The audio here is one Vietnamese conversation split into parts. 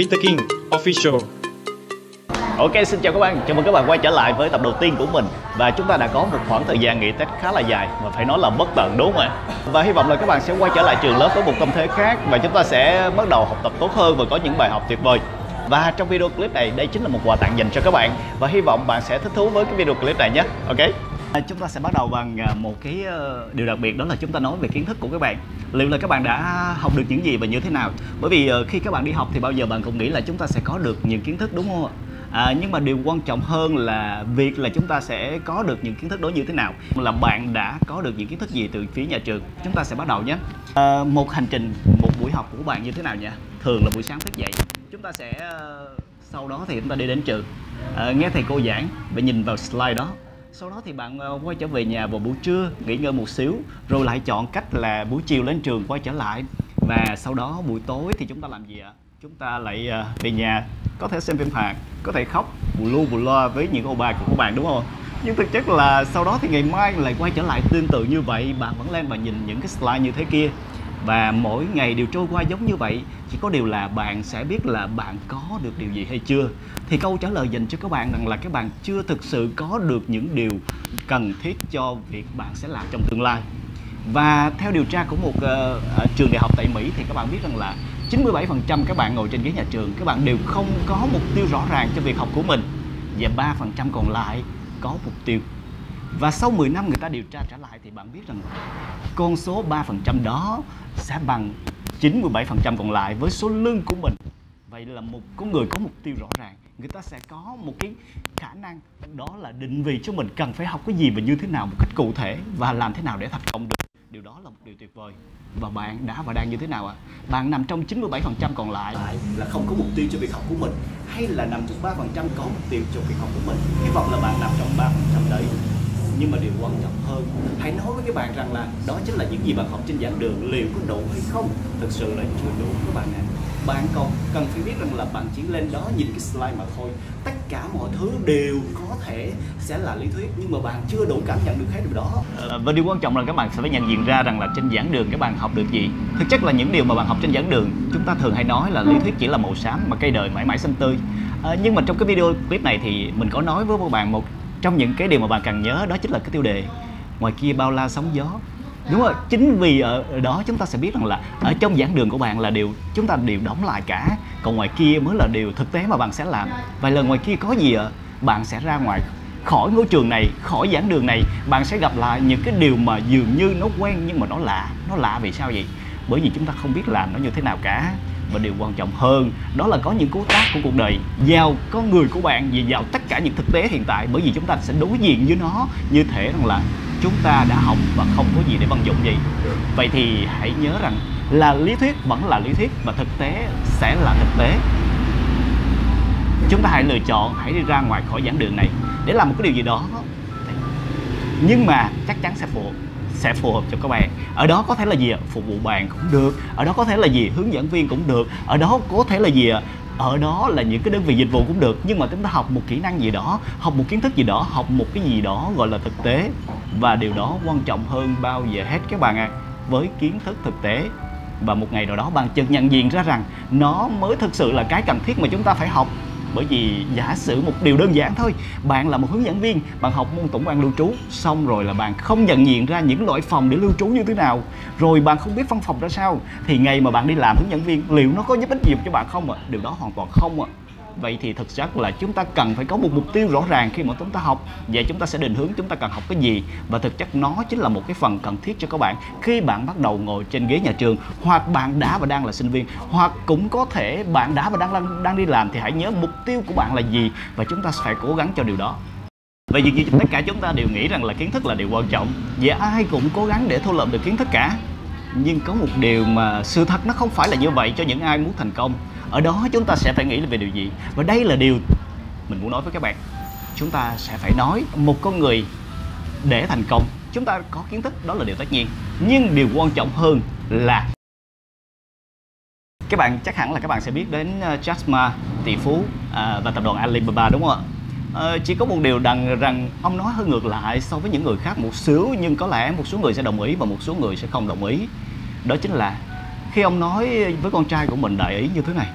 Mr. King Official. Ok, xin chào các bạn, chào mừng các bạn quay trở lại với tập đầu tiên của mình. Và chúng ta đã có một khoảng thời gian nghỉ Tết khá là dài và phải nói là bất tận, đúng không ạ? Và hy vọng là các bạn sẽ quay trở lại trường lớp với một tâm thế khác và chúng ta sẽ bắt đầu học tập tốt hơn và có những bài học tuyệt vời. Và trong video clip này, đây chính là một quà tặng dành cho các bạn và hy vọng bạn sẽ thích thú với cái video clip này nhé. Ok. Chúng ta sẽ bắt đầu bằng một cái điều đặc biệt, đó là chúng ta nói về kiến thức của các bạn. Liệu là các bạn đã học được những gì và như thế nào? Bởi vì khi các bạn đi học thì bao giờ bạn cũng nghĩ là chúng ta sẽ có được những kiến thức, đúng không ạ? Nhưng mà điều quan trọng hơn là việc là chúng ta sẽ có được những kiến thức đó như thế nào, là bạn đã có được những kiến thức gì từ phía nhà trường. Chúng ta sẽ bắt đầu nhé. Một hành trình, một buổi học của bạn như thế nào nhỉ? Thường là buổi sáng thức dậy, chúng ta sẽ sau đó thì chúng ta đi đến trường, nghe thầy cô giảng và nhìn vào slide đó. Sau đó thì bạn quay trở về nhà vào buổi trưa, nghỉ ngơi một xíu, rồi lại chọn cách là buổi chiều đến trường quay trở lại. Và sau đó buổi tối thì chúng ta làm gì ạ? Chúng ta lại về nhà, có thể xem phim hoạt, có thể khóc bù lu bù loa với những ông bà của các bạn, đúng không? Nhưng thực chất là sau đó thì ngày mai lại quay trở lại tương tự như vậy, bạn vẫn lên và nhìn những cái slide như thế kia. Và mỗi ngày đều trôi qua giống như vậy, chỉ có điều là bạn sẽ biết là bạn có được điều gì hay chưa. Thì câu trả lời dành cho các bạn rằng là các bạn chưa thực sự có được những điều cần thiết cho việc bạn sẽ làm trong tương lai. Và theo điều tra của một trường đại học tại Mỹ thì các bạn biết rằng là 97% các bạn ngồi trên ghế nhà trường, các bạn đều không có mục tiêu rõ ràng cho việc học của mình. Và 3% còn lại có mục tiêu. Và sau 10 năm người ta điều tra trở lại thì bạn biết rằng con số 3% đó sẽ bằng 97% còn lại với số lương của mình. Vậy là một con người có mục tiêu rõ ràng, người ta sẽ có một cái khả năng đó là định vị cho mình cần phải học cái gì và như thế nào một cách cụ thể và làm thế nào để thành công được. Điều đó là một điều tuyệt vời. Và bạn đã và đang như thế nào ạ? Bạn nằm trong 97% còn lại là không có mục tiêu cho việc học của mình, hay là nằm trong 3% có mục tiêu cho việc học của mình? Hy vọng là bạn nằm trong 3% đấy. Nhưng mà điều quan trọng hơn, hãy nói với các bạn rằng là đó chính là những gì bạn học trên giảng đường liệu có đủ hay không? Thực sự là chưa đủ các bạn ạ. Bạn còn cần phải biết rằng là bạn chỉ lên đó nhìn cái slide mà thôi. Tất cả mọi thứ đều có thể sẽ là lý thuyết, nhưng mà bạn chưa đủ cảm nhận được cái điều đó. Và điều quan trọng là các bạn sẽ phải nhận diện ra rằng là trên giảng đường các bạn học được gì. Thực chất là những điều mà bạn học trên giảng đường, chúng ta thường hay nói là lý thuyết chỉ là màu xám mà cây đời mãi mãi xanh tươi. Nhưng mà trong cái video clip này thì mình có nói với các bạn một trong những cái điều mà bạn cần nhớ, đó chính là cái tiêu đề ngoài kia bao la sóng gió. Đúng rồi, chính vì ở đó chúng ta sẽ biết rằng là ở trong giảng đường của bạn là chúng ta đều đóng lại cả, còn ngoài kia mới là điều thực tế mà bạn sẽ làm. Vậy là ngoài kia có gì ạ? Bạn sẽ ra ngoài khỏi ngôi trường này, khỏi giảng đường này, bạn sẽ gặp lại những cái điều mà dường như nó quen nhưng mà nó lạ. Nó lạ vì sao vậy? Bởi vì chúng ta không biết làm nó như thế nào cả. Và điều quan trọng hơn đó là có những cú tác của cuộc đời vào con người của bạn, vào tất cả những thực tế hiện tại, bởi vì chúng ta sẽ đối diện với nó như thể rằng là chúng ta đã học và không có gì để vận dụng gì. Vậy thì hãy nhớ rằng là lý thuyết vẫn là lý thuyết và thực tế sẽ là thực tế. Chúng ta hãy lựa chọn, hãy đi ra ngoài khỏi giảng đường này để làm một cái điều gì đó, nhưng mà chắc chắn sẽ phù hợp cho các bạn. Ở đó có thể là gì ạ? Phục vụ bạn cũng được. Ở đó có thể là gì? Hướng dẫn viên cũng được. Ở đó có thể là gì ạ? Ở đó là những cái đơn vị dịch vụ cũng được. Nhưng mà chúng ta học một kỹ năng gì đó, học một kiến thức gì đó, học một cái gì đó gọi là thực tế. Và điều đó quan trọng hơn bao giờ hết các bạn ạ. Với kiến thức thực tế, và một ngày nào đó bạn chợt nhận diện ra rằng nó mới thực sự là cái cần thiết mà chúng ta phải học. Bởi vì giả sử một điều đơn giản thôi, bạn là một hướng dẫn viên, bạn học môn tổng quan lưu trú, xong rồi là bạn không nhận diện ra những loại phòng để lưu trú như thế nào, rồi bạn không biết văn phòng ra sao, thì ngày mà bạn đi làm hướng dẫn viên, liệu nó có giúp ích gì cho bạn không ạ? Điều đó hoàn toàn không ạ. Vậy thì thực chất là chúng ta cần phải có một mục tiêu rõ ràng khi mà chúng ta học. Vậy chúng ta sẽ định hướng chúng ta cần học cái gì. Và thực chất nó chính là một cái phần cần thiết cho các bạn khi bạn bắt đầu ngồi trên ghế nhà trường, hoặc bạn đã và đang là sinh viên, hoặc cũng có thể bạn đã và đang đi làm. Thì hãy nhớ mục tiêu của bạn là gì và chúng ta phải cố gắng cho điều đó. Vậy vì tất cả chúng ta đều nghĩ rằng là kiến thức là điều quan trọng, và ai cũng cố gắng để thu lượm được kiến thức cả. Nhưng có một điều mà sự thật nó không phải là như vậy cho những ai muốn thành công. Ở đó chúng ta sẽ phải nghĩ về điều gì? Và đây là điều mình muốn nói với các bạn. Chúng ta sẽ phải nói một con người để thành công, chúng ta có kiến thức, đó là điều tất nhiên. Nhưng điều quan trọng hơn là các bạn chắc hẳn là các bạn sẽ biết đến Jack Ma, tỷ phú và tập đoàn Alibaba, đúng không ạ? Chỉ có một điều rằng ông nói hơi ngược lại so với những người khác một xíu, nhưng có lẽ một số người sẽ đồng ý và một số người sẽ không đồng ý. Đó chính là khi ông nói với con trai của mình đại ý như thế này: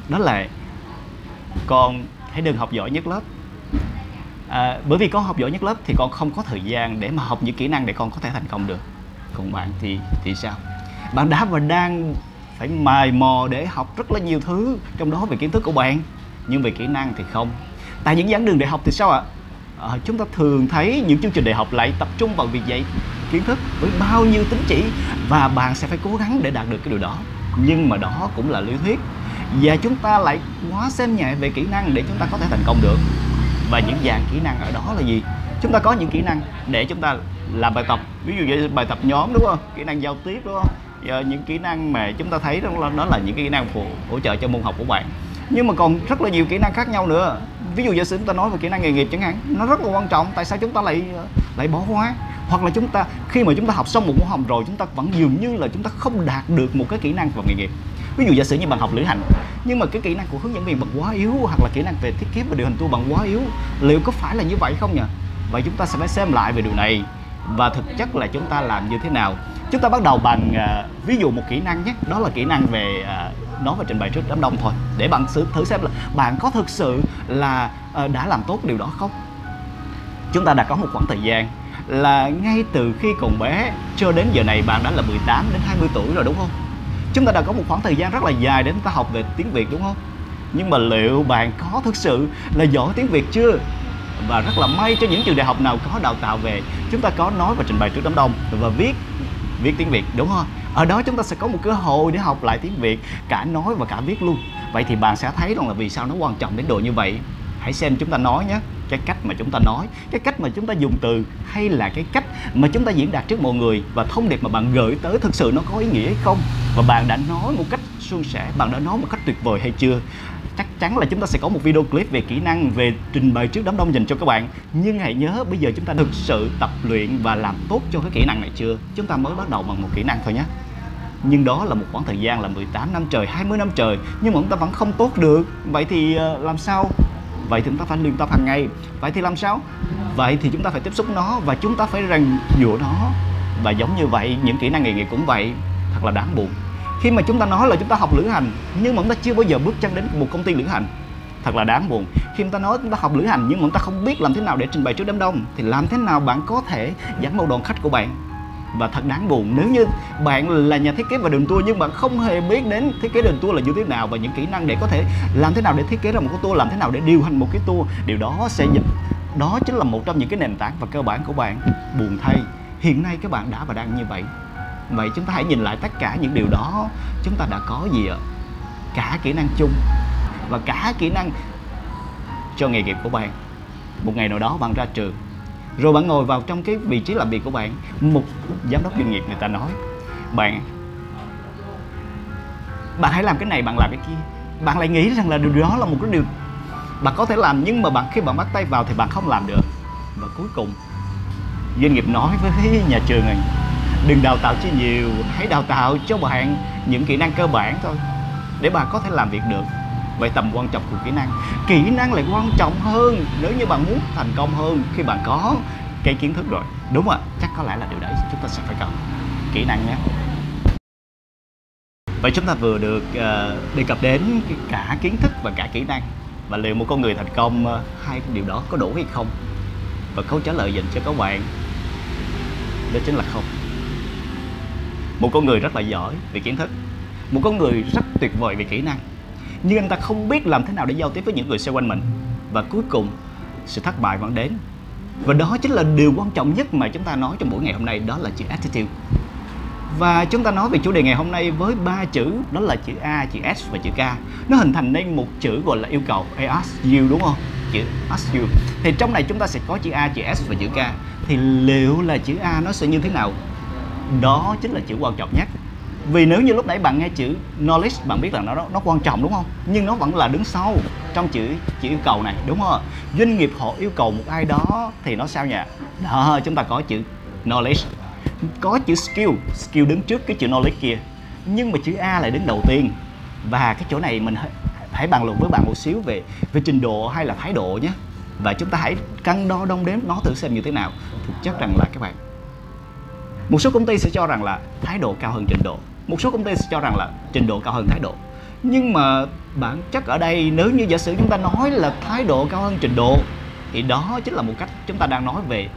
đó là con hãy đừng học giỏi nhất lớp. Bởi vì con học giỏi nhất lớp thì con không có thời gian để mà học những kỹ năng để con có thể thành công được. Còn bạn thì sao? Bạn đã và đang phải mài mò để học rất là nhiều thứ, trong đó về kiến thức của bạn, nhưng về kỹ năng thì không. Tại những giảng đường đại học thì sao ạ? Chúng ta thường thấy những chương trình đại học lại tập trung vào việc dạy kiến thức với bao nhiêu tín chỉ, và bạn sẽ phải cố gắng để đạt được cái điều đó. Nhưng mà đó cũng là lý thuyết, và chúng ta lại quá xem nhẹ về kỹ năng để chúng ta có thể thành công được. Và những dạng kỹ năng ở đó là gì? Chúng ta có những kỹ năng để chúng ta làm bài tập, ví dụ như bài tập nhóm, đúng không? Kỹ năng giao tiếp, đúng không? Những kỹ năng mà chúng ta thấy đó là những kỹ năng hỗ trợ cho môn học của bạn. Nhưng mà còn rất là nhiều kỹ năng khác nhau nữa. Ví dụ giả sử chúng ta nói về kỹ năng nghề nghiệp chẳng hạn, nó rất là quan trọng. Tại sao chúng ta lại bỏ qua? Hoặc là chúng ta khi mà chúng ta học xong một môn học rồi, chúng ta vẫn dường như là chúng ta không đạt được một cái kỹ năng vào nghề nghiệp. Ví dụ giả sử như bạn học lữ hành, nhưng mà cái kỹ năng của hướng dẫn viên bạn quá yếu, hoặc là kỹ năng về thiết kế và điều hành tour bạn quá yếu. Liệu có phải là như vậy không nhỉ? Vậy chúng ta sẽ phải xem lại về điều này, và thực chất là chúng ta làm như thế nào. Chúng ta bắt đầu bằng ví dụ một kỹ năng nhé, đó là kỹ năng về nói và trình bày trước đám đông thôi, để bạn thử xem là bạn có thực sự là đã làm tốt điều đó không. Chúng ta đã có một khoảng thời gian là ngay từ khi còn bé cho đến giờ này bạn đã là 18 đến 20 tuổi rồi, đúng không? Chúng ta đã có một khoảng thời gian rất là dài để chúng ta học về tiếng Việt, đúng không? Nhưng mà liệu bạn có thực sự là giỏi tiếng Việt chưa? Và rất là may cho những trường đại học nào có đào tạo về chúng ta có nói và trình bày trước đám đông và viết tiếng Việt, đúng không? Ở đó chúng ta sẽ có một cơ hội để học lại tiếng Việt, cả nói và cả viết luôn. Vậy thì bạn sẽ thấy rằng là vì sao nó quan trọng đến độ như vậy. Hãy xem chúng ta nói nhé, cái cách mà chúng ta nói, cái cách mà chúng ta dùng từ, hay là cái cách mà chúng ta diễn đạt trước mọi người, và thông điệp mà bạn gửi tới thực sự nó có ý nghĩa hay không, và bạn đã nói một cách suôn sẻ, bạn đã nói một cách tuyệt vời hay chưa. Chắc chắn là chúng ta sẽ có một video clip về kỹ năng về trình bày trước đám đông dành cho các bạn. Nhưng hãy nhớ bây giờ chúng ta thực sự tập luyện và làm tốt cho cái kỹ năng này chưa? Chúng ta mới bắt đầu bằng một kỹ năng thôi nhé. Nhưng đó là một khoảng thời gian là 18 năm trời, 20 năm trời, nhưng mà chúng ta vẫn không tốt được. Vậy thì làm sao? Vậy thì chúng ta phải luyện tập hàng ngày. Vậy thì làm sao? Vậy thì chúng ta phải tiếp xúc nó, và chúng ta phải rèn giũa nó. Và giống như vậy, những kỹ năng nghề nghiệp cũng vậy. Thật là đáng buồn khi mà chúng ta nói là chúng ta học lữ hành, nhưng mà chúng ta chưa bao giờ bước chân đến một công ty lữ hành. Thật là đáng buồn khi chúng ta nói chúng ta học lữ hành, nhưng mà chúng ta không biết làm thế nào để trình bày trước đám đông, thì làm thế nào bạn có thể dẫn một đoàn khách của bạn. Và thật đáng buồn nếu như bạn là nhà thiết kế và đường tour, nhưng bạn không hề biết đến thiết kế đường tour là như thế nào, và những kỹ năng để có thể làm thế nào để thiết kế ra một cái tour, làm thế nào để điều hành một cái tour. Điều đó đó chính là một trong những cái nền tảng và cơ bản của bạn. Buồn thay, hiện nay các bạn đã và đang như vậy. Vậy chúng ta hãy nhìn lại tất cả những điều đó, chúng ta đã có gì ạ? Cả kỹ năng chung và cả kỹ năng cho nghề nghiệp của bạn. Một ngày nào đó bạn ra trường, rồi bạn ngồi vào trong cái vị trí làm việc của bạn, một giám đốc doanh nghiệp người ta nói bạn hãy làm cái này, bạn làm cái kia. Bạn lại nghĩ rằng là điều đó là một cái điều bạn có thể làm, nhưng mà khi bạn bắt tay vào thì bạn không làm được. Và cuối cùng doanh nghiệp nói với nhà trường này, đừng đào tạo chi nhiều, hãy đào tạo cho bạn những kỹ năng cơ bản thôi để bạn có thể làm việc được. Vậy tầm quan trọng của kỹ năng lại quan trọng hơn nếu như bạn muốn thành công hơn khi bạn có cái kiến thức rồi. Đúng ạ, chắc có lẽ là điều đấy chúng ta sẽ phải cần kỹ năng nhé. Vậy chúng ta vừa được đề cập đến cả kiến thức và cả kỹ năng. Và liệu một con người thành công hai điều đó có đủ hay không? Và câu trả lời dành cho các bạn đó chính là không. Một con người rất là giỏi về kiến thức, một con người rất tuyệt vời về kỹ năng, nhưng anh ta không biết làm thế nào để giao tiếp với những người xung quanh mình. Và cuối cùng sự thất bại vẫn đến. Và đó chính là điều quan trọng nhất mà chúng ta nói trong buổi ngày hôm nay, đó là chữ attitude. Và chúng ta nói về chủ đề ngày hôm nay với 3 chữ, đó là chữ A, chữ S và chữ K. Nó hình thành nên một chữ gọi là yêu cầu, ask you, đúng không? Chữ ask you. Thì trong này chúng ta sẽ có chữ A, chữ S và chữ K. Thì liệu là chữ A nó sẽ như thế nào? Đó chính là chữ quan trọng nhất. Vì nếu như lúc nãy bạn nghe chữ knowledge, bạn biết là nó quan trọng, đúng không? Nhưng nó vẫn là đứng sau trong chữ yêu cầu này, đúng không? Doanh nghiệp họ yêu cầu một ai đó thì nó sao nhỉ? Đó, chúng ta có chữ knowledge, có chữ skill đứng trước cái chữ knowledge kia, nhưng mà chữ A lại đứng đầu tiên. Và cái chỗ này mình hãy bàn luận với bạn một xíu về trình độ hay là thái độ nhé. Và chúng ta hãy cân đo đong đếm nó thử xem như thế nào. Thực chất rằng là các bạn, một số công ty sẽ cho rằng là thái độ cao hơn trình độ, một số công ty sẽ cho rằng là trình độ cao hơn thái độ. Nhưng mà bản chất ở đây, nếu như giả sử chúng ta nói là thái độ cao hơn trình độ, thì đó chính là một cách chúng ta đang nói về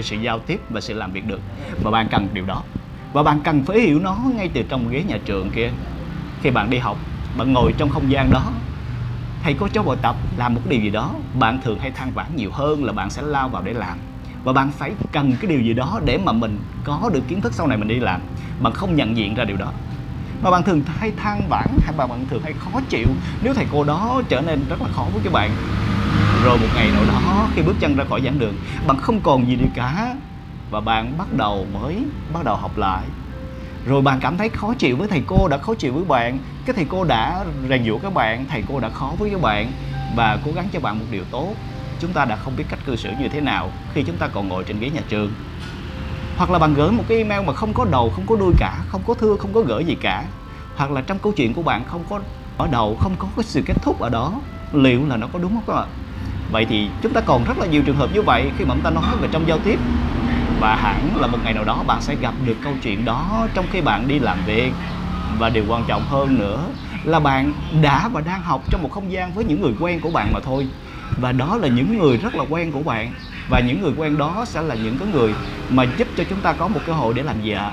sự giao tiếp và sự làm việc được. Và bạn cần điều đó. Và bạn cần phải hiểu nó ngay từ trong ghế nhà trường kia. Khi bạn đi học, bạn ngồi trong không gian đó, thầy cô cho bài tập làm một cái điều gì đó, bạn thường hay than vãn nhiều hơn là bạn sẽ lao vào để làm. Và bạn phải cần cái điều gì đó để mà mình có được kiến thức sau này mình đi làm. Bạn không nhận diện ra điều đó, mà bạn thường hay than vãn hay bạn thường hay khó chịu nếu thầy cô đó trở nên rất là khó với các bạn. Rồi một ngày nào đó khi bước chân ra khỏi giảng đường, bạn không còn gì nữa cả, và bạn bắt đầu học lại. Rồi bạn cảm thấy khó chịu với thầy cô đã khó chịu với bạn, cái thầy cô đã rèn giũa các bạn, thầy cô đã khó với các bạn và cố gắng cho bạn một điều tốt. Chúng ta đã không biết cách cư xử như thế nào khi chúng ta còn ngồi trên ghế nhà trường. Hoặc là bạn gửi một cái email mà không có đầu, không có đuôi cả, không có thưa, không có gửi gì cả. Hoặc là trong câu chuyện của bạn không có ở đầu, không có cái sự kết thúc ở đó. Liệu là nó có đúng không các bạn? Vậy thì chúng ta còn rất là nhiều trường hợp như vậy khi mà chúng ta nói về trong giao tiếp. Và hẳn là một ngày nào đó bạn sẽ gặp được câu chuyện đó trong khi bạn đi làm việc. Và điều quan trọng hơn nữa là bạn đã và đang học trong một không gian với những người quen của bạn mà thôi. Và đó là những người rất là quen của bạn. Và những người quen đó sẽ là những cái người mà giúp cho chúng ta có một cơ hội để làm gì ạ?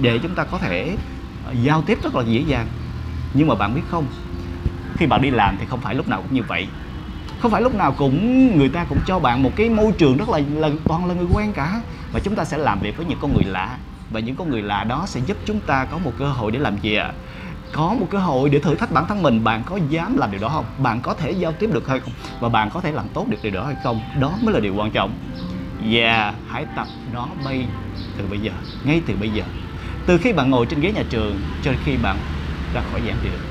Để chúng ta có thể giao tiếp rất là dễ dàng. Nhưng mà bạn biết không, khi bạn đi làm thì không phải lúc nào cũng như vậy. Không phải lúc nào người ta cũng cho bạn một cái môi trường rất là toàn là người quen cả. Và chúng ta sẽ làm việc với những con người lạ. Và những con người lạ đó sẽ giúp chúng ta có một cơ hội để làm gì ạ? Có một cơ hội để thử thách bản thân mình. Bạn có dám làm điều đó không? Bạn có thể giao tiếp được hay không? Và bạn có thể làm tốt được điều đó hay không? Đó mới là điều quan trọng. Và hãy tập nó từ bây giờ, ngay từ bây giờ. Từ khi bạn ngồi trên ghế nhà trường cho đến khi bạn ra khỏi giảng đường.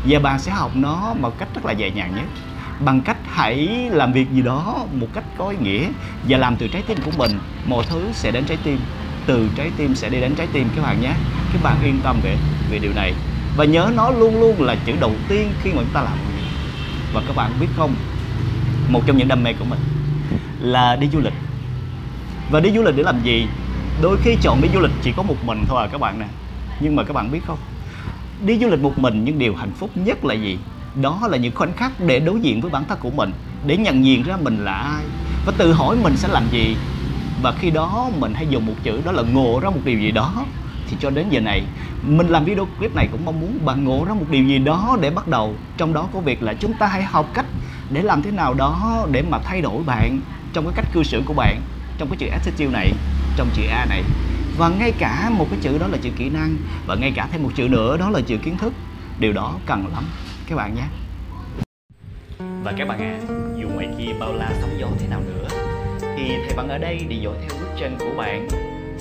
Và bạn sẽ học nó một cách rất là nhẹ nhàng nhất. Bằng cách hãy làm việc gì đó một cách có ý nghĩa và làm từ trái tim của mình. Mọi thứ sẽ đến trái tim, từ trái tim sẽ đi đến trái tim các bạn nhé. Các bạn yên tâm về điều này. Và nhớ nó luôn luôn là chữ đầu tiên khi mà chúng ta làm gì. Và các bạn biết không, một trong những đam mê của mình là đi du lịch. Và đi du lịch để làm gì? Đôi khi chọn đi du lịch chỉ có một mình thôi à các bạn nè. Nhưng mà các bạn biết không, đi du lịch một mình nhưng điều hạnh phúc nhất là gì? Đó là những khoảnh khắc để đối diện với bản thân của mình, để nhận diện ra mình là ai và tự hỏi mình sẽ làm gì. Và khi đó mình hay dùng một chữ đó là ngộ ra một điều gì đó. Thì cho đến giờ này, mình làm video clip này cũng mong muốn bạn ngộ ra một điều gì đó để bắt đầu. Trong đó có việc là chúng ta hãy học cách để làm thế nào đó để mà thay đổi bạn trong cái cách cư xử của bạn, trong cái chữ attitude này, trong chữ A này. Và ngay cả một cái chữ đó là chữ kỹ năng. Và ngay cả thêm một chữ nữa đó là chữ kiến thức. Điều đó cần lắm các bạn nhé. Và các bạn à, dù ngoài kia bao la sóng gió thế nào nữa thì thầy vẫn ở đây để dõi theo bước chân của bạn.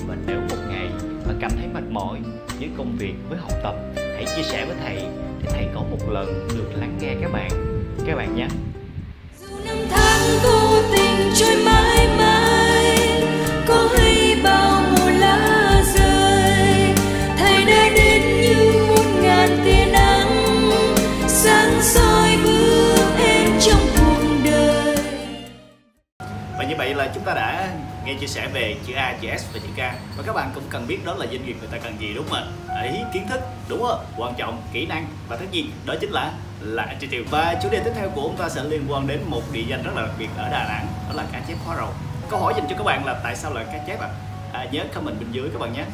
Và nếu một ngày bạn cảm thấy mệt mỏi với công việc, với học tập, hãy chia sẻ với thầy để thầy có một lần được lắng nghe các bạn nhé. Dù năm tháng vô tình trôi mãi mãi, có hay bao mùa lá rơi, thầy đã đến như muôn ngàn tia nắng sáng soi bước em trong cuộc đời. Và như vậy là chúng ta đã nghe chia sẻ về chữ A, chữ S và chữ K. Và các bạn cũng cần biết đó là doanh nghiệp người ta cần gì, đúng không ạ? Ấy, kiến thức, đúng không? Quan trọng, kỹ năng và tất nhiên đó chính là attitude. Và chủ đề tiếp theo của chúng ta sẽ liên quan đến một địa danh rất là đặc biệt ở Đà Nẵng, đó là cá chép hóa rồng. Câu hỏi dành cho các bạn là tại sao là cá chép ạ? Nhớ comment bên dưới các bạn nhé.